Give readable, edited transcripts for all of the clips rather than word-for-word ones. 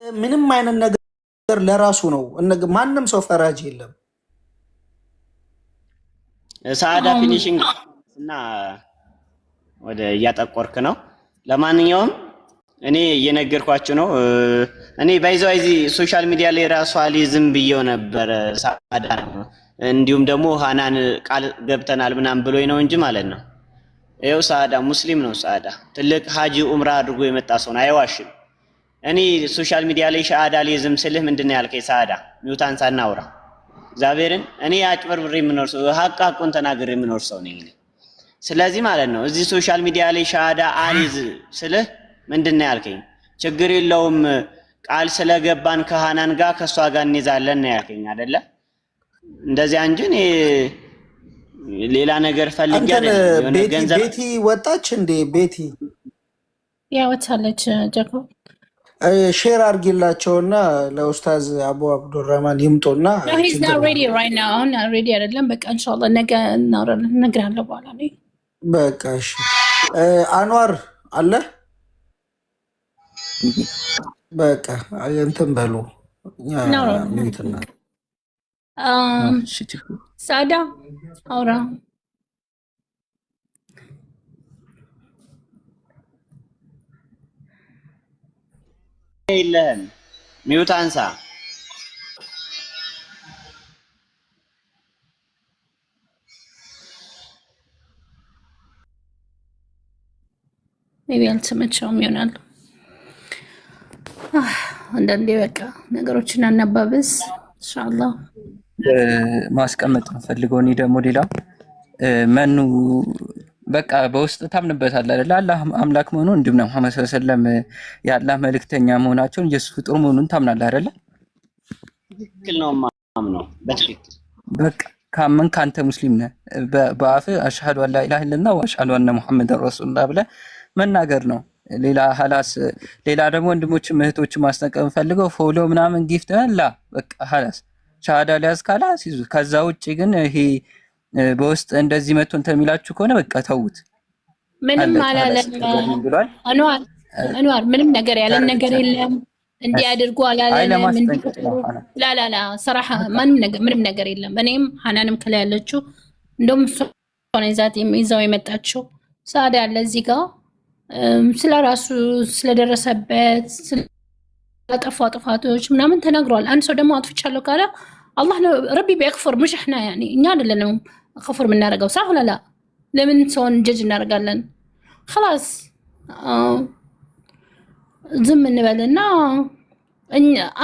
ምንም አይነት ነገር ለራሱ ነው። ማንም ሰው ፈራጅ የለም። ሳዳ ፊኒሺንግ እና ወደ እያጠቆርክ ነው። ለማንኛውም እኔ እየነገርኳችሁ ነው። እኔ ባይዘው እዚህ ሶሻል ሚዲያ ላይ ራሱ አሊ ዝም ብየው ነበር ሳዳ ነው እንዲሁም ደግሞ ሃናን ቃል ገብተናል ምናምን ብሎኝ ነው እንጂ ማለት ነው። ይኸው ሳዳ ሙስሊም ነው። ሳዳ ትልቅ ሀጂ ኡምራ አድርጎ የመጣ ሰው ነው፣ አይዋሽም። እኔ ሶሻል ሚዲያ ላይ ሻሃዳ ሊዝም ስልህ ምንድን ነው ያልከኝ? ሳዳ ሚውታን ሳናውራ እግዚአብሔርን እኔ አጭበርብሬ የምኖር ሰው ሀቁን ተናግሬ የምኖር ሰው ነኝ። ስለዚህ ማለት ነው እዚህ ሶሻል ሚዲያ ላይ ሻሃዳ አሊዝ ስልህ ምንድን ነው ያልከኝ? ችግር የለውም ቃል ስለገባን ከሃናን ጋር ከሷ ጋር እንይዛለን ነው ያልከኝ አይደለ? እንደዚያ እንጂ እኔ ሌላ ነገር ፈልጌ አይደለም። ቤቲ ወጣች እንዴ? ቤቲ ወጣለች። ጃኮብ ሼር አድርጊላቸውና ለኡስታዝ አቡ አብዱራህማን ይምጡና አሁን ሬዲ አይደለም። በቃ ኢንሻአላህ ነገ እናወራለን፣ እነግርሃለሁ በኋላ ላይ። በቃ እሺ። አንዋር አለ? በቃ እንትን በሉ ሚውትና ሳዳ አውራ የለም ሚውት አንሳ። ሜቢ አልተመቸውም ይሆናል። አንዳንዴ በቃ ነገሮችን አናባብስ። ኢንሻአላህ ማስቀመጥ ፈልገው። እኔ ደግሞ ሌላው መኑ በቃ በውስጥ ታምንበታለህ አይደል? አላህ አምላክ መሆኑ እንዲሁም ነው መሐመድ ሰለላሁ ዐለይሂ ወሰለም የአላህ መልእክተኛ መሆናቸውን ኢየሱስ ፍጡር መሆኑን ታምናለህ አይደል? ትክክል ነው ማምነው በትክክል በቃ ካመን ካንተ ሙስሊም ነህ። በአፍ አሽሀዱ አላ ኢላሀ ኢለላህ ወአሽሀዱ አነ ሙሐመደን ረሱሉላህ ብለህ መናገር ነው። ሌላ ሐላስ ሌላ ደግሞ ወንድሞች እህቶች ማስጠንቀቅ ፈልገው ፎሎ ምናምን ጊፍት አላ በቃ ሐላስ ሻሃዳ ሊያዝ ካላስ ይዙ። ከዛ ውጪ ግን ይሄ በውስጥ እንደዚህ መጥቶ እንትን የሚላችሁ ከሆነ በቃ ተውት። ምንም አላለም አንዋር ምንም ነገር ያለን ነገር የለም። እንዲያድርጉ አላለም። ላላላ ሰራሐ ምንም ነገር የለም። እኔም ሐናንም ከላይ ያለችው እንደውም ሆነ ይዛት የሚይዛው የመጣችው ሳዳ ያለ እዚህ ጋር ስለራሱ ስለደረሰበት ስለጠፋ ጥፋቶች ምናምን ተናግሯል። አንድ ሰው ደግሞ አጥፍቻለሁ ካለ አላህ ነው ረቢ ቢያክፈር مش احنا يعني እኛ አይደለንም ከፍር የምናደርገው ሳህ ወላ ለምን ሰውን ጀጅ እናደርጋለን? خلاص ዝም እንበልና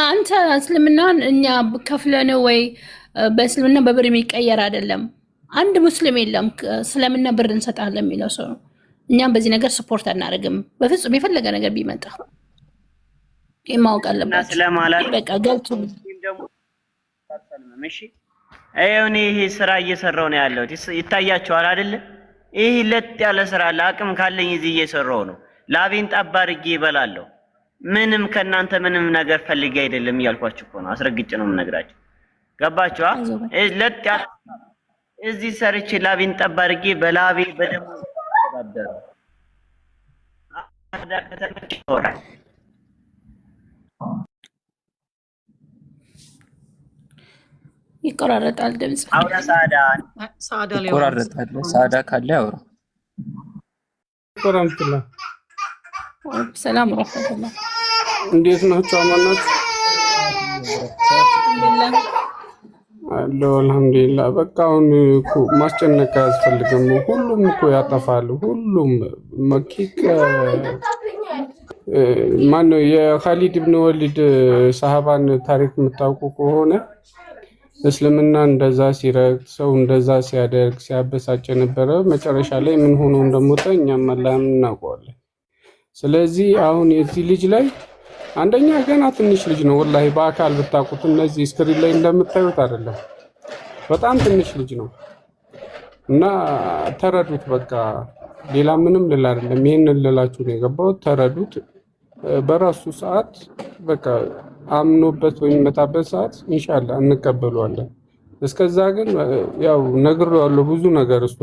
አንተ እስልምናን እኛ ከፍለን ወይ በእስልምና በብር የሚቀየር አይደለም። አንድ ሙስሊም የለም እስልምና ብር እንሰጣለን የሚለው ሰው። እኛም በዚህ ነገር ሰፖርት አናደርግም በፍጹም። የፈለገ ነገር ቢመጣ የማውቅ አለበት በቃ ገልቱ እሺ አይሁን። ይሄ ስራ እየሰራው ነው ያለው ይታያችኋል አይደል? ይሄ ለጥ ያለ ስራ ለአቅም ካለኝ እዚህ እየሰራው ነው። ላቤን ጠብ አድርጌ እበላለሁ። ምንም ከናንተ ምንም ነገር ፈልጌ አይደለም እያልኳችሁ እኮ ነው። አስረግጬ ነው የምነግራችሁ። ገባችኋ? ለጥ ያለ እዚህ ሰርቼ ላቤን ጠብ አድርጌ በላቤ በደሞ ተዳደረ አዳ ከተመቸው ይቆራረጣል ድምጽ። አውራ ሳዳ ይቆራረጣል። ሳዳ ካለ አውራ ቆራምጥላ ሰላም ወራህመቱላህ። እንዴት ናችሁ? አማን ናችሁ? አልሐምዱሊላህ። በቃ አሁን እኮ ማስጨነቅ አያስፈልግም። ሁሉም እኮ ያጠፋል። ሁሉም መኪክ ማነው የኻሊድ ኢብኑ ወሊድ ሰሃባን ታሪክ የምታውቁ ከሆነ እስልምና እንደዛ ሲረግጥ ሰው እንደዛ ሲያደርግ ሲያበሳጭ ነበረ። መጨረሻ ላይ ምን ሆኖ እንደሞተ እኛም አላህም እናውቀዋለን። ስለዚህ አሁን የዚህ ልጅ ላይ አንደኛ ገና ትንሽ ልጅ ነው። ወላሂ በአካል ብታውቁት እነዚህ ስክሪን ላይ እንደምታዩት አይደለም፣ በጣም ትንሽ ልጅ ነው እና ተረዱት። በቃ ሌላ ምንም ልል አይደለም፣ ይሄንን ልላችሁ ነው የገባሁት። ተረዱት። በራሱ ሰዓት በቃ አምኖበት በሚመጣበት ሰዓት ኢንሻአላህ እንቀበለዋለን። እስከዛ ግን ያው ነግሬዋለሁ ብዙ ነገር እሱ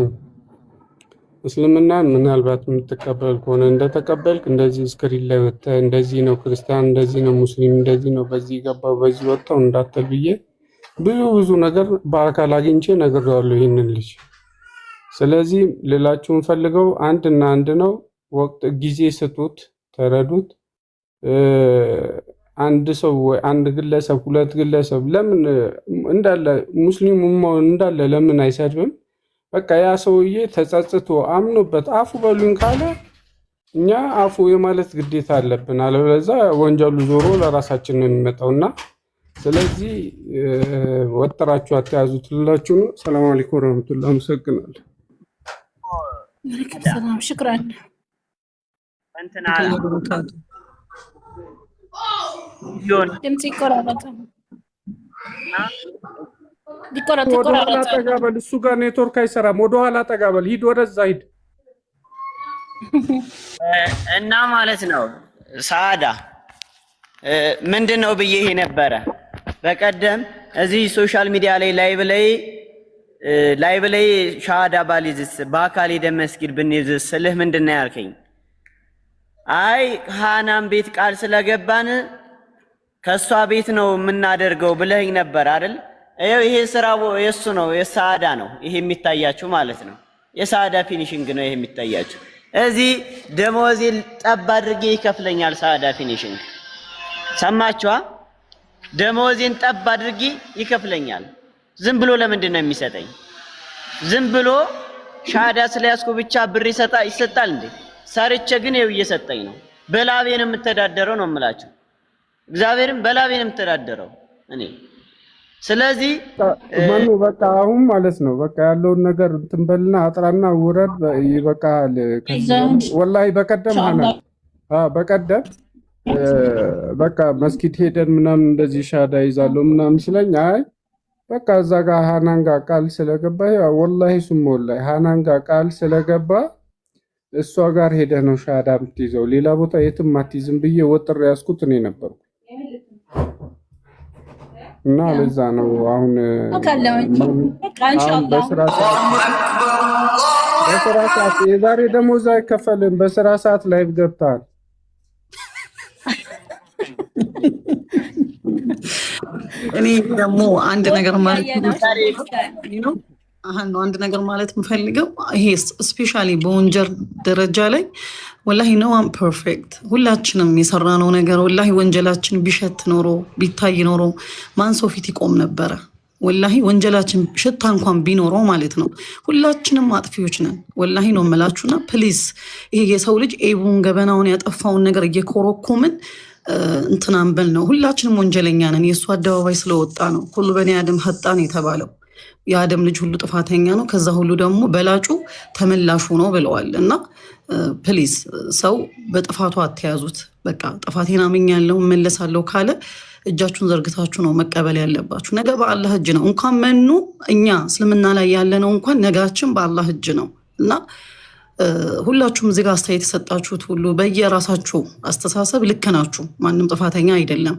እስልምና ምናልባት የምትቀበል ከሆነ እንደተቀበልክ እንደዚህ ስክሪን ላይ ወጥተህ እንደዚህ ነው ክርስቲያን እንደዚህ ነው ሙስሊም እንደዚህ ነው በዚህ ገባው በዚህ ወጣው እንዳትል ብዬ ብዙ ነገር በአካል አግኝቼ ነግሬዋለሁ ይህንን ልጅ። ስለዚህ ልላችሁን ፈልገው አንድና አንድ ነው። ወቅት ጊዜ ስጡት፣ ተረዱት። አንድ ሰው ወይ አንድ ግለሰብ ሁለት ግለሰብ ለምን እንዳለ ሙስሊሙ እንዳለ ለምን አይሰድብም? በቃ ያ ሰውዬ ተጸጽቶ አምኖበት አፉ በሉኝ ካለ እኛ አፉ የማለት ግዴታ አለብን። አለበለዚያ ወንጀሉ ዞሮ ለራሳችን ነው የሚመጣውና ስለዚህ ወጥራችሁ አትያዙት ልላችሁ ነው። ሰላም አለይኩም ወራህመቱላሂ ወበረካቱሁ። ሰላም ሽክራን እንትና ድምጽ ይቆራረጣል። ተጋበል እሱ ጋር ኔትወርክ አይሰራም። ወደ ኋላ ተጋበል፣ ሂድ፣ ወደዛ ሂድ እና ማለት ነው። ሳዳ ምንድነው ብዬ ነበረ በቀደም እዚህ ሶሻል ሚዲያ ላይ ላይቭ ላይ ሻሃዳ ባሊዝስ በአካል ሄደ መስጊድ ብንይዝስ ስልህ ምንድነው ያልከኝ? አይ ሃናም ቤት ቃል ስለገባን ከሷ ቤት ነው የምናደርገው ብለኸኝ ነበር አይደል? ይሄ ስራው የሱ ነው፣ የሳዳ ነው ይሄ የሚታያችሁ ማለት ነው። የሳዳ ፊኒሺንግ ነው ይሄ የሚታያችሁ። እዚህ ደሞዜን ጠብ አድርጌ ይከፍለኛል ሳዳ ፊኒሺንግ። ሰማችኋ? ደሞዜን ጠብ አድርጌ ይከፍለኛል። ዝም ብሎ ለምንድን ነው የሚሰጠኝ? ዝም ብሎ ሻሃዳ ስለያዝኩ ብቻ ብር ይሰጣል እንዴ? ሰርቼ ግን ይኸው እየሰጠኝ ነው። በላቤን የምተዳደረው ነው የምላችሁ። እግዚአብሔርም በላቤን የምተዳደረው እኔ። ስለዚህ ማኑ በቃ አሁን ማለት ነው በቃ ያለውን ነገር እንትን በልና አጥራና ውረድ ይበቃል። ወላሂ በቀደም በቃ መስጊድ ሄደን ምናምን እንደዚህ ሻሃዳ ይዛለሁ ምናምን ስለኝ አይ በቃ እዛ ጋር ሃናን ጋር ቃል ስለገባ ወላሂ ሱም ወላሂ ሃናን ጋር ቃል ስለገባ እሷ ጋር ሄደህ ነው ሻሃዳ የምትይዘው፣ ሌላ ቦታ የትም አትይዝም ብዬ ወጥሬ ያዝኩት እኔ ነበርኩ። እና ለዛ ነው አሁን በስራ ሰዓት የዛሬ ደሞዝ አይከፈልም። በስራ ሰዓት ላይ ገብተሃል። እኔ ደግሞ አንድ ነገር ማለት ነው አንድ ነገር ማለት የምፈልገው ይሄ ስፔሻሊ በወንጀል ደረጃ ላይ ወላሂ ነው አም ፐርፌክት። ሁላችንም የሰራነው ነገር ወላሂ ወንጀላችን ቢሸት ኖሮ ቢታይ ኖሮ ማን ሰው ፊት ይቆም ነበረ? ወላሂ ወንጀላችን ሽታ እንኳን ቢኖረው ማለት ነው። ሁላችንም አጥፊዎች ነን ወላሂ ነው የምላችሁና ፕሊዝ ይሄ የሰው ልጅ ኤቡን ገበናውን ያጠፋውን ነገር እየኮረኮምን እንትናን በል ነው። ሁላችንም ወንጀለኛ ነን። የእሱ አደባባይ ስለወጣ ነው ሁሉ በኒ አደም ሀጣን የተባለው። የአደም ልጅ ሁሉ ጥፋተኛ ነው፣ ከዛ ሁሉ ደግሞ በላጩ ተመላሹ ነው ብለዋል። እና ፕሊዝ ሰው በጥፋቱ አትያዙት። በቃ ጥፋቴን አምኛለሁ እመለሳለሁ ካለ እጃችሁን ዘርግታችሁ ነው መቀበል ያለባችሁ። ነገ በአላህ እጅ ነው። እንኳን መኑ እኛ እስልምና ላይ ያለነው እንኳን ነጋችን በአላህ እጅ ነው። እና ሁላችሁም እዚህ ጋር አስተያየት የሰጣችሁት ሁሉ በየራሳችሁ አስተሳሰብ ልክ ናችሁ። ማንም ጥፋተኛ አይደለም።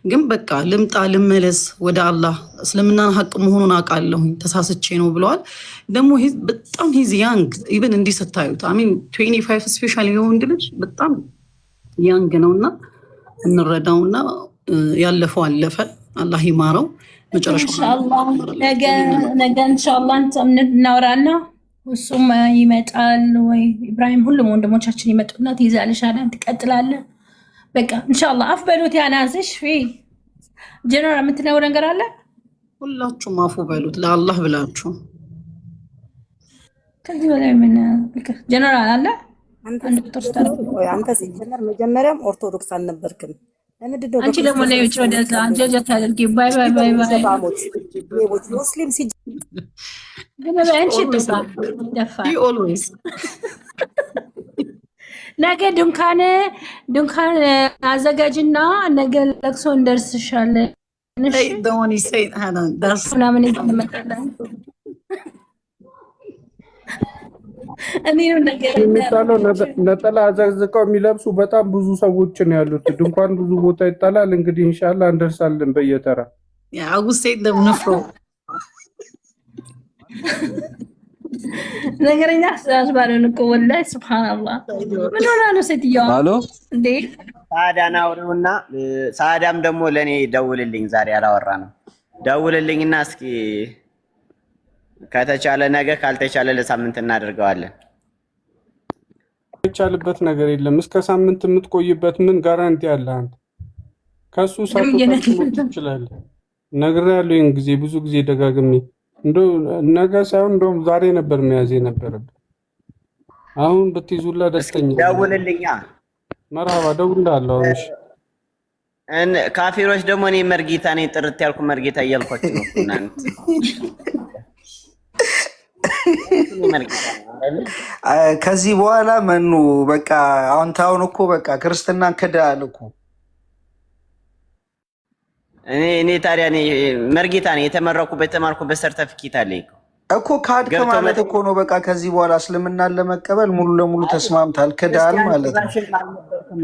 ግን በቃ ልምጣ ልመለስ ወደ አላህ እስልምናን ሀቅ መሆኑን አውቃለሁ ተሳስቼ ነው ብለዋል። ደግሞ በጣም ሂዝ ያንግ ኢቨን እንዲህ ስታዩት አሚን 25 ስፔሻሊ የወንድ ልጅ በጣም ያንግ ነውና እንረዳውና ያለፈው አለፈ። አላህ ይማረው። መጨረሻው ኢንሻአላህ ነገ ኢንሻአላህ እናወራና እሱም ይመጣል ወይ ኢብራሂም፣ ሁሉም ወንድሞቻችን ይመጡና ትይዛለሽ አላን ትቀጥላለህ። በቃ ኢንሻአላህ አፍ በሉት። ያናዝሽ ጀነራል የምትለው ነገር አለ። ሁላችሁም አፉ በሉት ለአላህ ብላችሁ። ከዚህ በላይ ምን ጀነራል አለ? አንተ ሲጀመር መጀመሪያም ኦርቶዶክስ አልነበርክም። አንቺ ደግሞ ነው እጭ ወደዛ ጀጀ ታደርጊ። ባይ ባይ ባይ ባይ ሙስሊም ግን አንቺ ደፋ ኦልዌይስ ነገ ድንኳን አዘጋጅና ነገ ለቅሶ እንደርስሻለን። እሺ don't you say Hannah that's ምናምን ይመጣለን። እኔ ነው ነገር የሚጣለው ነጠላ አዘግዝቀው የሚለብሱ በጣም ብዙ ሰዎች ነው ያሉት። ድንኳን ብዙ ቦታ ይጣላል። እንግዲህ ኢንሻአላህ እንደርሳለን በየተራ። I would say the nafro ነገረኛ አስባለን እኮ ወላሂ ሱብሃንአላህ። ምን ሆና ነው ሴትዮዋ? አሎ እንዴ ሳዳን አውሪውና ሳዳም ደግሞ ለኔ ደውልልኝ። ዛሬ አላወራንም። ደውልልኝና እስኪ ከተቻለ ነገ ካልተቻለ ለሳምንት እናደርገዋለን። የቻልበት ነገር የለም። እስከ ሳምንት የምትቆይበት ምን ጋራንቲ አለ? አንተ ከሱ ሳትወጣ ትችላለህ። ነግሬሃለሁ ይሄን ጊዜ ብዙ ጊዜ ደጋግሜ። እንደው ነገ ሳይሆን እንደውም ዛሬ ነበር መያዝ የነበረብህ። አሁን ብትይዙላ ደስተኛ ደውልልኛ። መርሃባ ደውላለሁ። እሺ ካፊሮች ደግሞ እኔ መርጌታ ነኝ ጥርት ያልኩ መርጌታ እያልኳችሁ ነው እናንተ ከዚህ በኋላ መኑ በቃ አሁን እኮ በቃ ክርስትና ክዳል እኮ። እኔ ታዲያ መርጌታ ነኝ የተማርኩበት ሰርተፊኬት አለኝ እኮ። ካድ ከማለት እኮ ነው በቃ ከዚህ በኋላ እስልምናን ለመቀበል ሙሉ ለሙሉ ተስማምታል። ክዳል ማለት ነው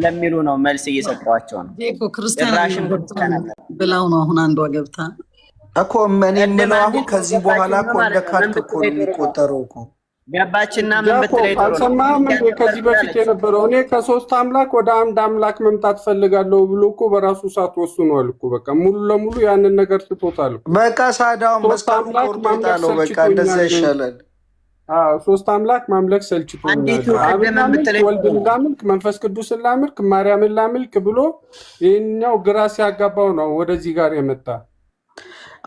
ለሚሉ ነው መልስ እየሰጠዋቸው ነው። ክርስቲያን ብላው ነው አሁን አንዷ ገብታ እኮ እኔ የምለው አሁን ከዚህ በኋላ እኮ እንደ ካድክ እኮ ነው የሚቆጠረው እኮ። ገባችና ምን ብትለይ ጥሩ አልሰማህም? ከዚህ በፊት የነበረው እኔ ከሶስት አምላክ ወደ አንድ አምላክ መምጣት ፈልጋለሁ ብሎ እኮ በራሱ ሰዓት ወስኗል እኮ። በቃ ሙሉ ለሙሉ ያንን ነገር ትቶታል። በቃ ሳዳውን መስካም ቆርጦታለው። በቃ እንደዛ ይሻላል። ሶስት አምላክ ማምለክ ሰልችቶኛል። ወልድን ላምልክ፣ መንፈስ ቅዱስን ላምልክ፣ ማርያምን ላምልክ ብሎ ይህኛው ግራ ሲያጋባው ነው ወደዚህ ጋር የመጣ።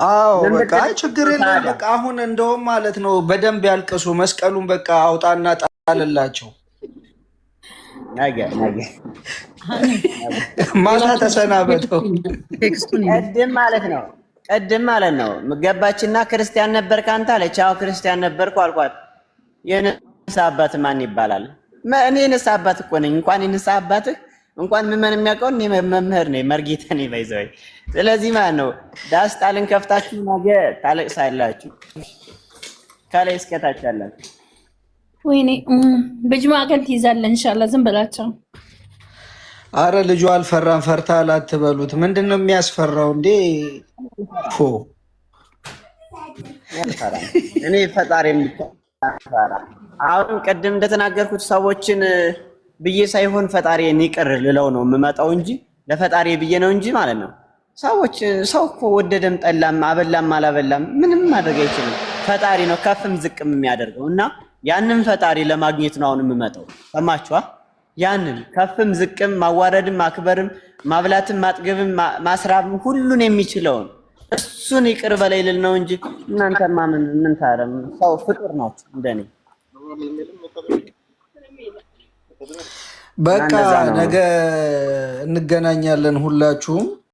አዎ በቃ ችግር የለም። በቃ አሁን እንደውም ማለት ነው በደንብ ያልቅሱ። መስቀሉን በቃ አውጣና ጣልላቸው። ማታ ተሰናበተው። ቀድም ማለት ነው ገባችና ክርስቲያን ነበርክ አንተ አለች። አዎ ክርስቲያን ነበርኩ አልኳት። የንስሐ አባት ማን ይባላል? እኔ የንስሐ አባት እኮ ነኝ። እንኳን የንስሐ አባትህ እንኳን ምን የሚያውቀው እኔ መምህር ነኝ፣ መርጌታ ነኝ ባይዘይ። ስለዚህ ማለት ነው ዳስ ጣልን ከፍታችሁ ነገ ታለቅሳላችሁ ከላይ እስከታች ያላችሁ። ወይኔ በጅማ ቀን ትይዛለህ ኢንሻአላህ። ዝም በላቸው። አረ ልጁ አልፈራም። ፈርታል አትበሉት። ምንድን ነው የሚያስፈራው እንዴ? እኔ ፈጣሪ የሚፈራ አሁን ቅድም እንደተናገርኩት ሰዎችን ብዬ ሳይሆን ፈጣሪን ይቅር ልለው ነው የምመጣው እንጂ ለፈጣሪ ብዬ ነው እንጂ ማለት ነው። ሰው እኮ ወደደም ጠላም አበላም አላበላም ምንም ማድረግ አይችልም። ፈጣሪ ነው ከፍም ዝቅም የሚያደርገው እና ያንን ፈጣሪ ለማግኘት ነው አሁን የምመጣው። ሰማችኋ? ያንን ከፍም ዝቅም ማዋረድም ማክበርም ማብላትም ማጥገብም ማስራብም ሁሉን የሚችለውን እሱን ይቅር በላይ ልል ነው እንጂ እናንተማ ምን ታረም? ሰው ፍጡር ናችሁ እንደኔ። በቃ ነገ እንገናኛለን ሁላችሁም።